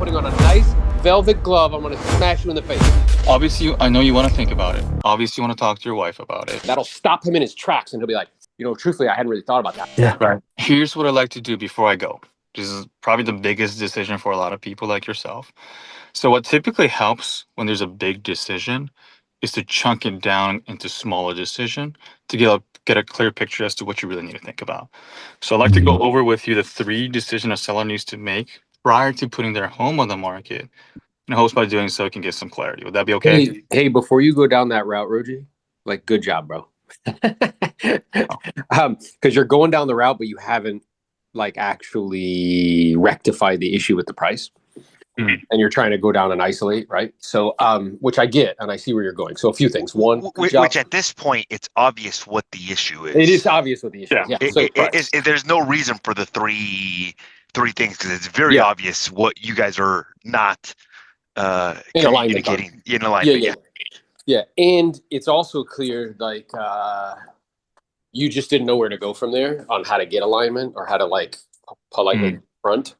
putting on a nice velvet glove. I'm going to smash you in the face. Obviously, I know you want to think about it. Obviously, you want to talk to your wife about it. That'll stop him in his tracks, and he'll be like, truthfully, I hadn't really thought about that. Yeah. Right. Here's what I like to do before I go. This is probably the biggest decision for a lot of people like yourself. So what typically helps when there's a big decision is to chunk it down into smaller decision to get a clear picture as to what you really need to think about. So I'd like to go over with you the 3 decisions a seller needs to make prior to putting their home on the market. And hopes by doing so, it can get some clarity. Would that be okay? Hey, before you go down that route, Roji, like, good job, bro. Because you're going down the route, but you haven't like actually rectified the issue with the price. And you're trying to go down and isolate, right? So, which I get, and I see where you're going. So a few things. One, which at this point, it's obvious what the issue is. It is obvious what the issue is. Yeah. There's no reason for the three things, because it's very obvious what you guys are not in alignment. Yeah. And it's also clear, like, you just didn't know where to go from there on how to get alignment or how to like politely front.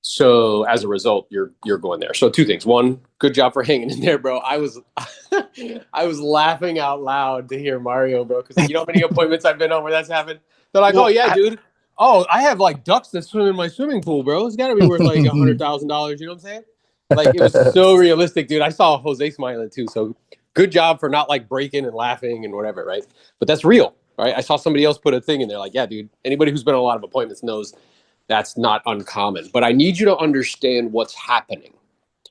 So as a result, you're going there. So 2 things. One, good job for hanging in there, bro. I was laughing out loud to hear Mario, bro, because you know how many appointments I've been on where that's happened. They're like, oh yeah, dude. Oh, I have like ducks that swim in my swimming pool, bro. It's got to be worth like $100,000. You know what I'm saying? Like, it was so realistic, dude. I saw Jose smiling too. So good job for not like breaking and laughing and whatever, right? But that's real, right? I saw somebody else put a thing in there like, yeah, dude. Anybody who's been on a lot of appointments knows that's not uncommon. But I need you to understand what's happening.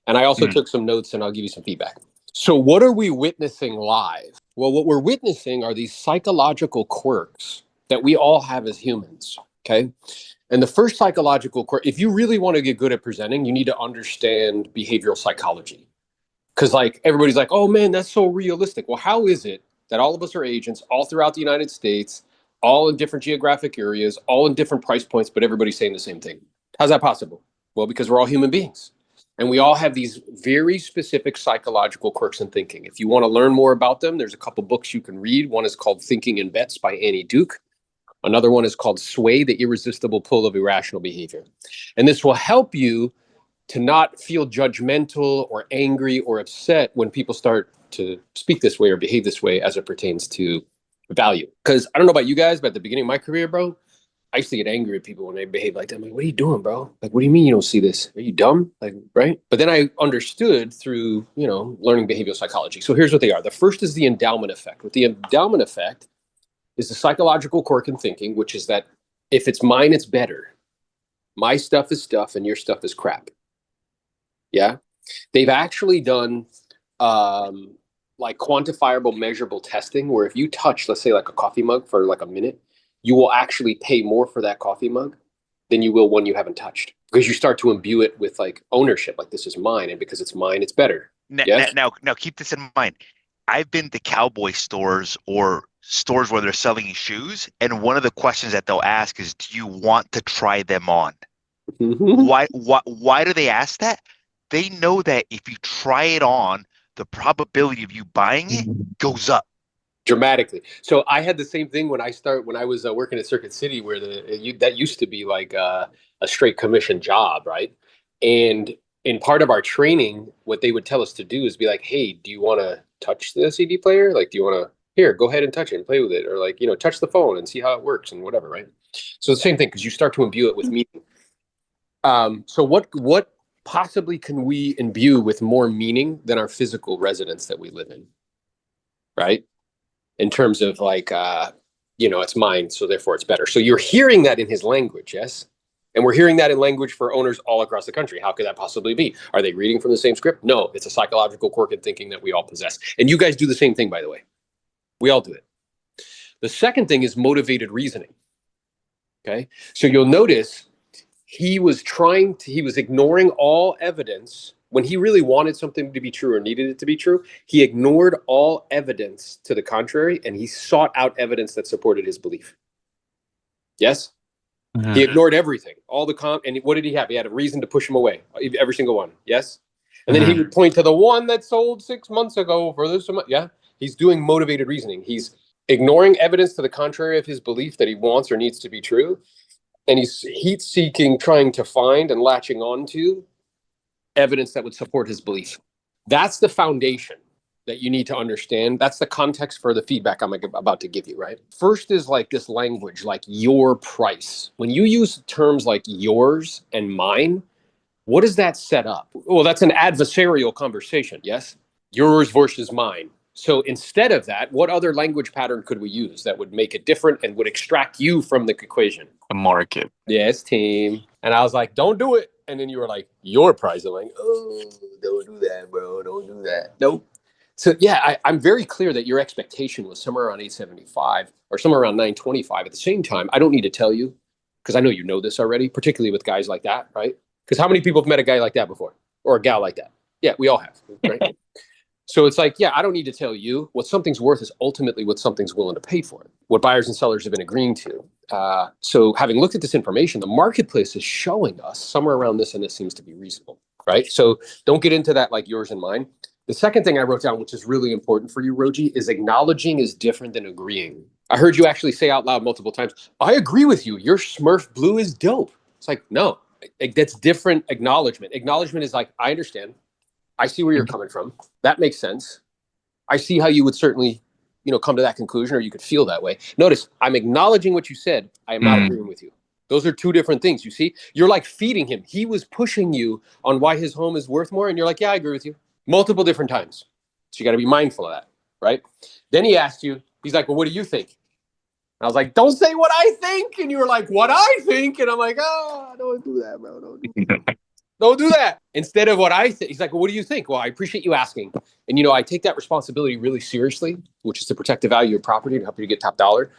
And I also took some notes, and I'll give you some feedback. So what are we witnessing live? Well, what we're witnessing are these psychological quirks that we all have as humans, okay? And the first psychological quirk, if you really want to get good at presenting, you need to understand behavioral psychology. Because like everybody's like, oh man, that's so realistic. Well, how is it that all of us are agents all throughout the United States, all in different geographic areas, all in different price points, but everybody's saying the same thing? How's that possible? Well, because we're all human beings. And we all have these very specific psychological quirks in thinking. If you want to learn more about them, there's a couple books you can read. One is called Thinking in Bets by Annie Duke. Another one is called Sway, the Irresistible Pull of Irrational Behavior. And this will help you to not feel judgmental or angry or upset when people start to speak this way or behave this way as it pertains to value. Because I don't know about you guys, but at the beginning of my career, bro, I used to get angry at people when they behave like that. I'm like, what are you doing, bro? Like, what do you mean you don't see this? Are you dumb? Like, right? But then I understood through, learning behavioral psychology. So here's what they are. The first is the endowment effect. With the endowment effect is the psychological quirk in thinking, which is that if it's mine, it's better. My stuff is stuff and your stuff is crap. Yeah. They've actually done like quantifiable, measurable testing where if you touch, let's say like a coffee mug for like a minute, you will actually pay more for that coffee mug than you will one you haven't touched, because you start to imbue it with like ownership, like this is mine, and because it's mine, it's better. Now, keep this in mind. I've been to cowboy stores or stores where they're selling shoes, and one of the questions that they'll ask is, do you want to try them on? Why do they ask that? They know that if you try it on, the probability of you buying it goes up dramatically. So I had the same thing when I was working at Circuit City, where that used to be like a straight commission job, right? And in part of our training, what they would tell us to do is be like, hey, do you want to touch the CD player? Like, do you want to, here, go ahead and touch it and play with it, or like, touch the phone and see how it works and whatever, right? So the same thing, because you start to imbue it with meaning. So what possibly can we imbue with more meaning than our physical residence that we live in, right? In terms of like, it's mine, so therefore it's better. So you're hearing that in his language, yes? And we're hearing that in language for owners all across the country. How could that possibly be? Are they reading from the same script? No, it's a psychological quirk in thinking that we all possess. And you guys do the same thing, by the way. We all do it. The second thing is motivated reasoning, okay? So you'll notice he was ignoring all evidence. When he really wanted something to be true or needed it to be true, he ignored all evidence to the contrary, and he sought out evidence that supported his belief. Yes? Mm-hmm. He ignored everything. And what did he have? He had a reason to push him away. Every single one. Yes? And then he would point to the one that sold 6 months ago for this amount. Yeah? He's doing motivated reasoning. He's ignoring evidence to the contrary of his belief that he wants or needs to be true. And he's heat-seeking, trying to find and latching onto evidence that would support his belief. That's the foundation that you need to understand. That's the context for the feedback I'm about to give you, right? First is like this language, like your price. When you use terms like yours and mine, what does that set up? Well, that's an adversarial conversation, yes? Yours versus mine. So instead of that, what other language pattern could we use that would make it different and would extract you from the equation? The market. Yes, team. And I was like, don't do it. And then you were like, your price. I'm like, oh, don't do that, bro. Don't do that. Nope. So yeah, I'm very clear that your expectation was somewhere around 875 or somewhere around 925. At the same time, I don't need to tell you, because I know you know this already, particularly with guys like that, right? Because how many people have met a guy like that before? Or a gal like that? Yeah, we all have, right? So it's like, yeah, I don't need to tell you. What something's worth is ultimately what something's willing to pay for it, what buyers and sellers have been agreeing to. So having looked at this information, the marketplace is showing us somewhere around this, and this seems to be reasonable, right? So don't get into that like yours and mine. The second thing I wrote down, which is really important for you, Roji, is acknowledging is different than agreeing. I heard you actually say out loud multiple times, I agree with you. Your Smurf blue is dope. It's like, no, that's different acknowledgement. Acknowledgement is like, I understand. I see where you're coming from. That makes sense. I see how you would certainly, come to that conclusion, or you could feel that way. Notice, I'm acknowledging what you said. I am not agreeing with you. Those are two different things. You see, you're like feeding him. He was pushing you on why his home is worth more. And you're like, yeah, I agree with you. Multiple different times. So you got to be mindful of that, right? Then he asked you, he's like, well, what do you think? And I was like, don't say what I think. And you were like, what I think. And I'm like, don't do that, bro. Don't do that. Don't do that. Instead of what I think. He's like, well, what do you think? Well, I appreciate you asking. And, I take that responsibility really seriously, which is to protect the value of property and help you to get top dollar,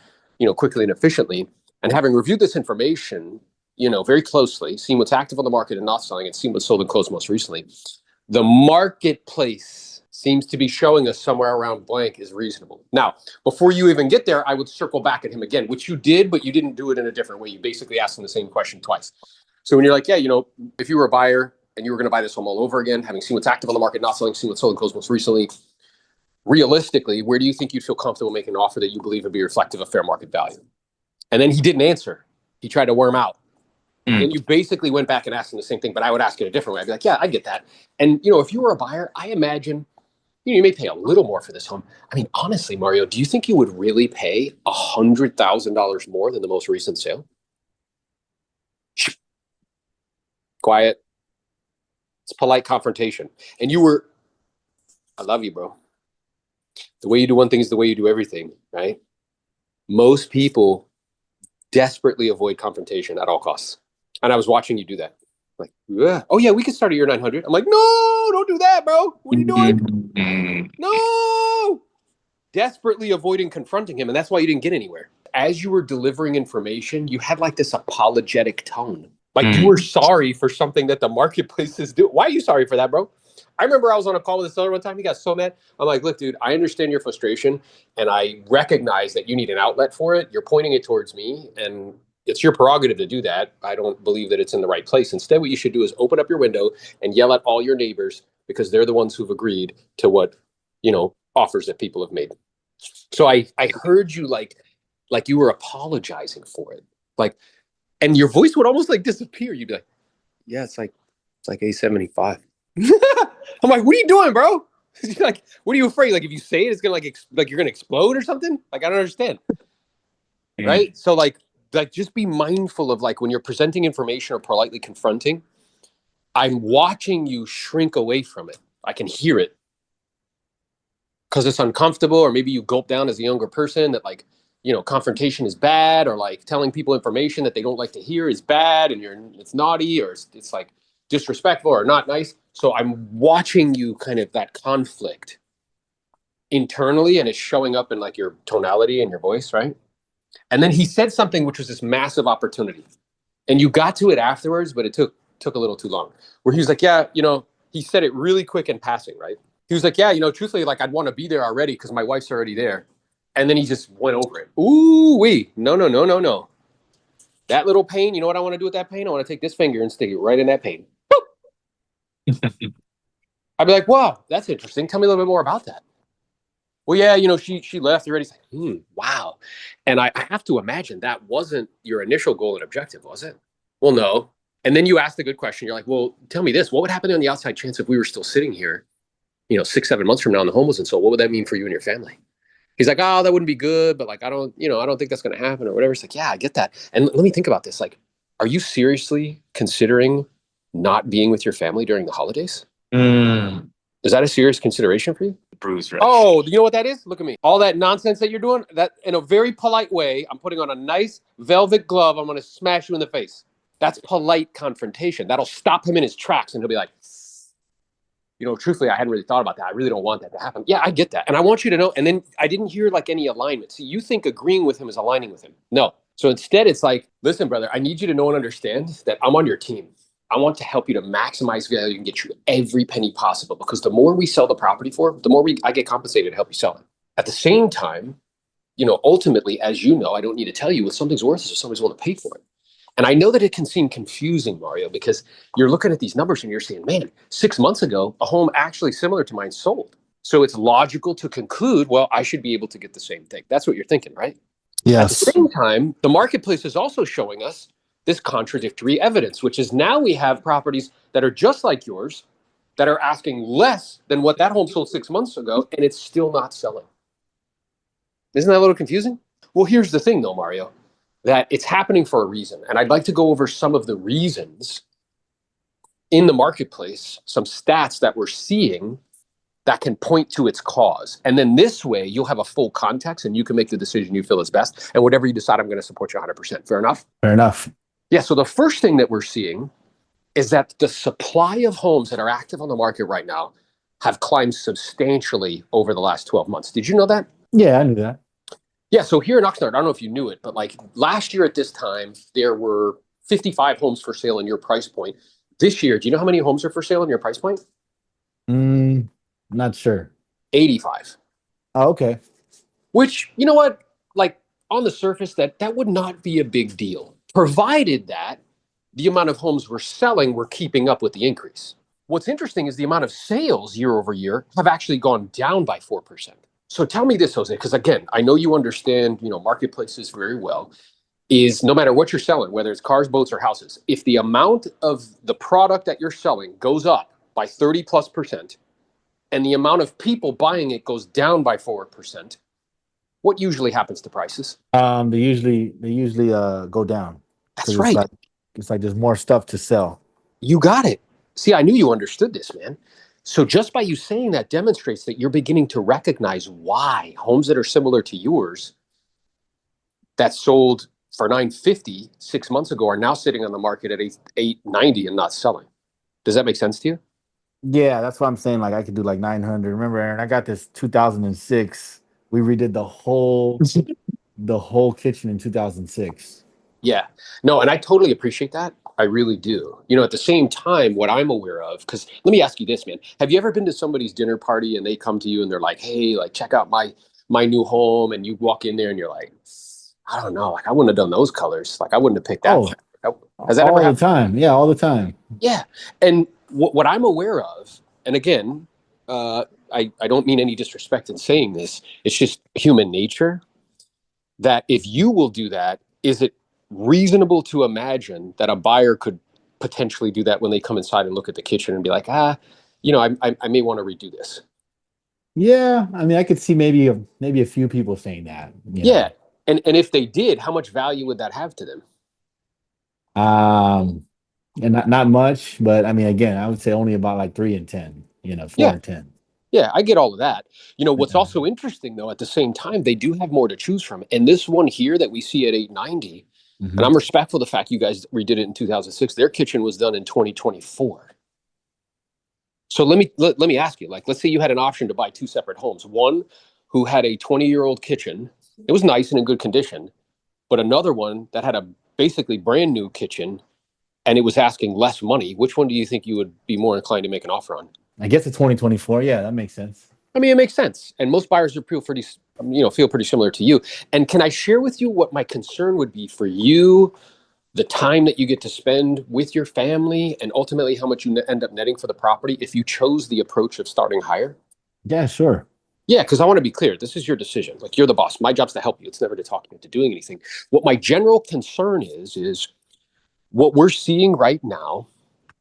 quickly and efficiently. And having reviewed this information, very closely, seeing what's active on the market and not selling, and seeing what's sold and closed most recently, the marketplace seems to be showing us somewhere around blank is reasonable. Now, before you even get there, I would circle back at him again, which you did, but you didn't do it in a different way. You basically asked him the same question twice. So when you're like, yeah, if you were a buyer and you were going to buy this home all over again, having seen what's active on the market, not selling, seen what's sold and closed most recently, realistically, where do you think you'd feel comfortable making an offer that you believe would be reflective of fair market value? And then he didn't answer. He tried to worm out. And you basically went back and asked him the same thing, but I would ask it a different way. I'd be like, yeah, I get that. And, if you were a buyer, I imagine, you may pay a little more for this home. I mean, honestly, Mario, do you think you would really pay $100,000 more than the most recent sale? Quiet. It's polite confrontation. And I love you, bro. The way you do one thing is the way you do everything, right? Most people desperately avoid confrontation at all costs. And I was watching you do that. Like, yeah. Oh yeah, we can start at your 900. I'm like, no, don't do that, bro. What are you doing? No. Desperately avoiding confronting him. And that's why you didn't get anywhere. As you were delivering information, you had like this apologetic tone. Like you were sorry for something that the marketplace is doing. Why are you sorry for that, bro? I remember I was on a call with a seller one time. He got so mad. I'm like, look, dude, I understand your frustration. And I recognize that you need an outlet for it. You're pointing it towards me. And it's your prerogative to do that. I don't believe that it's in the right place. Instead, what you should do is open up your window and yell at all your neighbors, because they're the ones who've agreed to what, offers that people have made. So I heard you like you were apologizing for it. Like, and your voice would almost like disappear. You'd be like, yeah, it's like 875. I'm like, what are you doing, bro? Like, what are you afraid? Like, if you say it, it's gonna like you're gonna explode or something? Like, I don't understand. Right? So like just be mindful of like when you're presenting information or politely confronting, I'm watching you shrink away from it. I can hear it. Because it's uncomfortable, or maybe you gulp down as a younger person that like, confrontation is bad, or like telling people information that they don't like to hear is bad, and it's naughty, or it's like disrespectful or not nice. So I'm watching you kind of that conflict internally, and it's showing up in like your tonality and your voice, right? And then he said something which was this massive opportunity, and you got to it afterwards, but it took a little too long. Where he was like, yeah, he said it really quick in passing, right? He was like, yeah, truthfully, like I'd want to be there already because my wife's already there. And then he just went over it. Ooh, no. That little pain, you know what I want to do with that pain? I want to take this finger and stick it right in that pain. I'd be like, wow, that's interesting. Tell me a little bit more about that. Well, yeah, she left already. It's like, wow. And I have to imagine that wasn't your initial goal and objective, was it? Well, no. And then you ask the good question. You're like, well, tell me this. What would happen on the outside chance if we were still sitting here, 6-7 months from now and the home wasn't sold? What would that mean for you and your family? He's like, oh, that wouldn't be good, but like, I don't think that's going to happen or whatever. It's like, yeah, I get that. And let me think about this. Like, are you seriously considering not being with your family during the holidays? Is that a serious consideration for you? Bruce, right? Oh, you know what that is? Look at me. All that nonsense that you're doing, that in a very polite way, I'm putting on a nice velvet glove. I'm going to smash you in the face. That's polite confrontation. That'll stop him in his tracks and he'll be like, truthfully, I hadn't really thought about that. I really don't want that to happen. Yeah, I get that. And I want you to know. And then I didn't hear like any alignment. See, you think agreeing with him is aligning with him. No. So instead, it's like, listen, brother, I need you to know and understand that I'm on your team. I want to help you to maximize value and get you every penny possible, because the more we sell the property for, the more I get compensated to help you sell it. At the same time, ultimately, as you know, I don't need to tell you what something's worth is if somebody's willing to pay for it. And I know that it can seem confusing, Mario, because you're looking at these numbers and you're saying, man, 6 months ago, a home actually similar to mine sold. So it's logical to conclude, well, I should be able to get the same thing. That's what you're thinking, right? Yes. At the same time, the marketplace is also showing us this contradictory evidence, which is now we have properties that are just like yours that are asking less than what that home sold 6 months ago, and it's still not selling. Isn't that a little confusing? Well, here's the thing, though, Mario, that it's happening for a reason. And I'd like to go over some of the reasons in the marketplace, some stats that we're seeing that can point to its cause. And then this way, you'll have a full context and you can make the decision you feel is best. And whatever you decide, I'm going to support you 100%. Fair enough? Fair enough. Yeah, so the first thing that we're seeing is that the supply of homes that are active on the market right now have climbed substantially over the last 12 months. Did you know that? Yeah, I knew that. Yeah, so here in Oxnard, I don't know if you knew it, but like last year at this time, there were 55 homes for sale in your price point. This year, do you know how many homes are for sale in your price point? Not sure. 85. Oh, okay. Which, you know what? Like on the surface, that would not be a big deal, provided that the amount of homes we're selling were keeping up with the increase. What's interesting is the amount of sales year over year have actually gone down by 4%. So tell me this, Jose, because again, I know you understand, marketplaces very well, is no matter what you're selling, whether it's cars, boats, or houses, if the amount of the product that you're selling goes up by 30+% and the amount of people buying it goes down by 4%, what usually happens to prices? They usually go down. That's right. It's like there's more stuff to sell. You got it. See, I knew you understood this, man. So just by you saying that demonstrates that you're beginning to recognize why homes that are similar to yours that sold for $950 6 months ago are now sitting on the market at $890 and not selling. Does that make sense to you? Yeah, that's what I'm saying. Like I could do like 900. Remember, Aaron, I got this 2006. We redid the whole kitchen in 2006. Yeah. No, and I totally appreciate that. I really do. At the same time, what I'm aware of, because let me ask you this, man. Have you ever been to somebody's dinner party and they come to you and they're like, hey, like check out my new home, and you walk in there and you're like, I don't know, like I wouldn't have done those colors. Like I wouldn't have picked that. Has that all ever happened? The time? Yeah, all the time. Yeah. And what I'm aware of, and again, I don't mean any disrespect in saying this, it's just human nature, that if you will do that, is it reasonable to imagine that a buyer could potentially do that when they come inside and look at the kitchen and be like, I may want to redo this? Yeah, I mean, I could see maybe a few people saying that. Yeah, and if they did, how much value would that have to them? And not much, but I mean, again, I would say only about like 3 and 10. 4 and 10. Yeah, I get all of that. What's also interesting, though, at the same time, they do have more to choose from. And this one here that we see at 890, and I'm respectful of the fact you guys redid it in 2006. Their kitchen was done in 2024. So let me ask you, like, let's say you had an option to buy two separate homes. One who had a 20-year-old kitchen. It was nice and in good condition, but another one that had a basically brand new kitchen and it was asking less money. Which one do you think you would be more inclined to make an offer on? I guess it's 2024. Yeah, that makes sense. I mean, it makes sense. And most buyers are feel pretty similar to you. And can I share with you what my concern would be for you, the time that you get to spend with your family, and ultimately how much you end up netting for the property if you chose the approach of starting higher? Yeah, sure. Yeah, because I want to be clear. This is your decision. Like, you're the boss. My job's to help you. It's never to talk you into doing anything. What my general concern is What we're seeing right now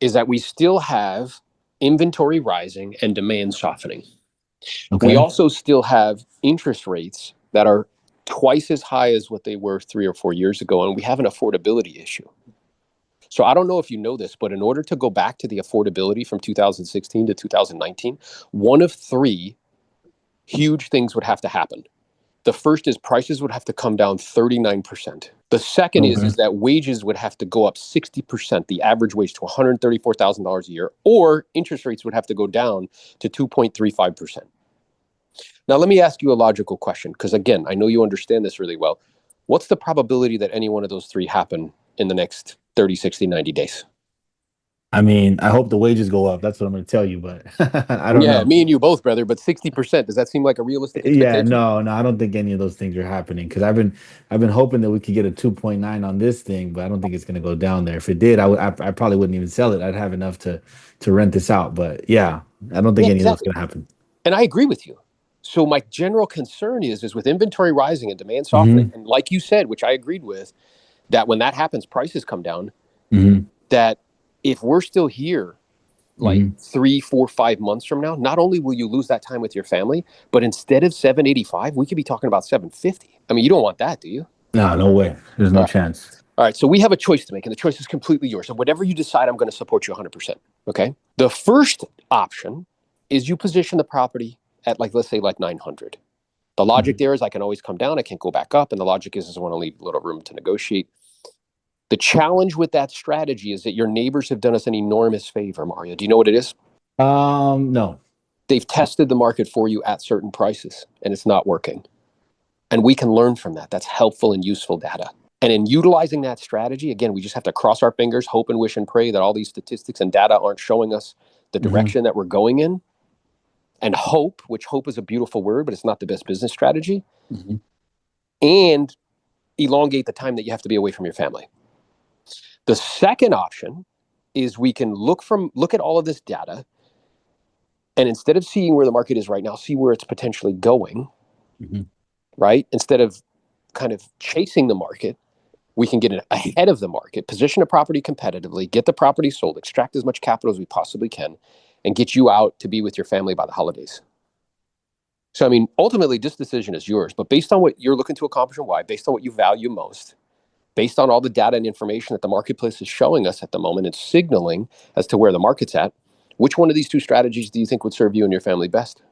is that we still have inventory rising and demand softening. Okay. We also still have interest rates that are twice as high as what they were 3 or 4 years ago, and we have an affordability issue. So I don't know if you know this, but in order to go back to the affordability from 2016 to 2019, one of three huge things would have to happen. The first is prices would have to come down 39%. The second is that wages would have to go up 60%, the average wage to $134,000 a year, or interest rates would have to go down to 2.35%. Now, let me ask you a logical question, because again, I know you understand this really well. What's the probability that any one of those three happen in the next 30, 60, 90 days? I mean, I hope the wages go up. That's what I'm going to tell you, but I don't know. Me and you both, brother, but 60%, does that seem like a realistic Yeah, expectation? no, I don't think any of those things are happening because I've been hoping that we could get a 2.9 on this thing, but I don't think it's going to go down there. If it did, I probably wouldn't even sell it. I'd have enough to rent this out. But yeah, I don't think Yeah, any of those exactly. going to happen. And I agree with you. So my general concern is with inventory rising and demand softening, Mm-hmm. and like you said, which I agreed with, that when that happens, prices come down. Mm-hmm. That if we're still here like Mm-hmm. 3, 4, 5 months from now, not only will you lose that time with your family, but instead of 785, we could be talking about 750. I mean, you don't want that, do you? No way. There's All no right. chance. All right. So we have a choice to make, and the choice is completely yours. So whatever you decide, I'm going to support you 100%. Okay. The first option is you position the property at let's say 900. The logic there is I can always come down, I can't go back up. And the logic is I want to leave a little room to negotiate. The challenge with that strategy is that your neighbors have done us an enormous favor, Mario. Do you know what it is? No. They've tested the market for you at certain prices and it's not working. And we can learn from that. That's helpful and useful data. And in utilizing that strategy, again, we just have to cross our fingers, hope and wish and pray that all these statistics and data aren't showing us the direction that we're going in. And hope, which hope is a beautiful word, but it's not the best business strategy. Mm-hmm. And elongate the time that you have to be away from your family. The second option is we can look at all of this data, and instead of seeing where the market is right now, see where it's potentially going, right? Instead of kind of chasing the market, we can get ahead of the market, position a property competitively, get the property sold, extract as much capital as we possibly can, and get you out to be with your family by the holidays. So, I mean, ultimately, this decision is yours, but based on what you're looking to accomplish and why, based on what you value most, based on all the data and information that the marketplace is showing us at the moment and signaling as to where the market's at, which one of these two strategies do you think would serve you and your family best?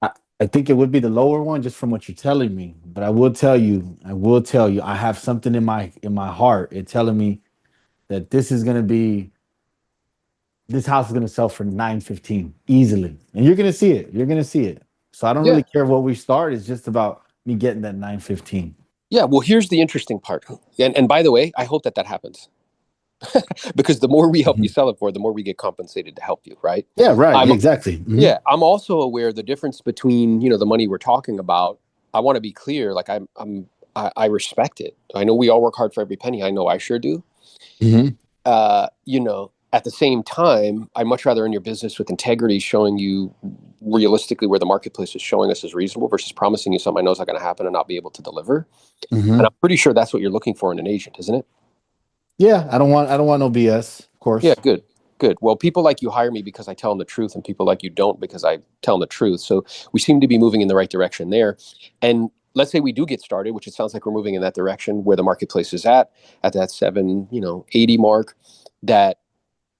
I think it would be the lower one just from what you're telling me. But I will tell you, I have something in my heart. It's telling me that this house is gonna sell for 915 easily. And you're gonna see it. You're gonna see it. So I don't Yeah. really care what we start. It's just about me getting that 915. Yeah, well, here's the interesting part. And by the way, I hope that happens. Because the more we help you sell it for, the more we get compensated to help you, right? Yeah, right. Exactly. Yeah, I'm also aware the difference between, the money we're talking about. I want to be clear, like I respect it. I know we all work hard for every penny. I know I sure do. At the same time, I'd much rather in your business with integrity, showing you realistically where the marketplace is showing us is reasonable versus promising you something I know is not going to happen and not be able to deliver. And I'm pretty sure that's what you're looking for in an agent, isn't it? Yeah, I don't want no BS, of course. Yeah, good. Well, people like you hire me because I tell them the truth, and people like you don't because I tell them the truth. So we seem to be moving in the right direction there. And let's say we do get started, which it sounds like we're moving in that direction where the marketplace is at that 780 mark, that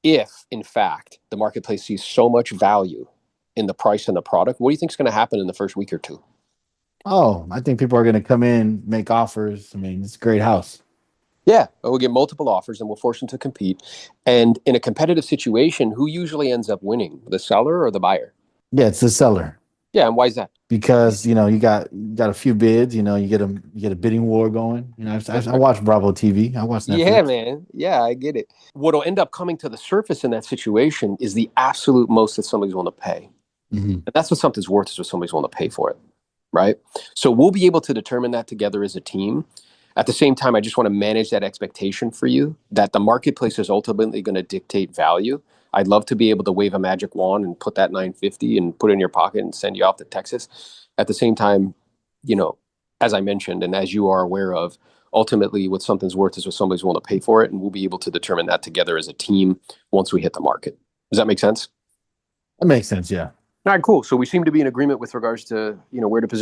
if in fact the marketplace sees so much value in the price and the product, what do you think is going to happen in the first week or two? Oh, I think people are going to come in, make offers. I mean, it's a great house. Yeah, we'll get multiple offers and we'll force them to compete. And in a competitive situation, who usually ends up winning, the seller or the buyer? Yeah, it's the seller. Yeah, and why is that? Because you got a few bids. You get a bidding war going. I watch Bravo TV. I watch Netflix. Yeah, man. Yeah, I get it. What'll end up coming to the surface in that situation is the absolute most that somebody's willing to pay. And that's what something's worth, is what somebody's willing to pay for it, right? So we'll be able to determine that together as a team. At the same time, I just want to manage that expectation for you that the marketplace is ultimately going to dictate value. I'd love to be able to wave a magic wand and put that 950 and put it in your pocket and send you off to Texas. At the same time, as I mentioned, and as you are aware of, ultimately what something's worth is what somebody's willing to pay for it, and we'll be able to determine that together as a team once we hit the market. Does that make sense? That makes sense. Yeah. All right, cool. So we seem to be in agreement with regards to, where to position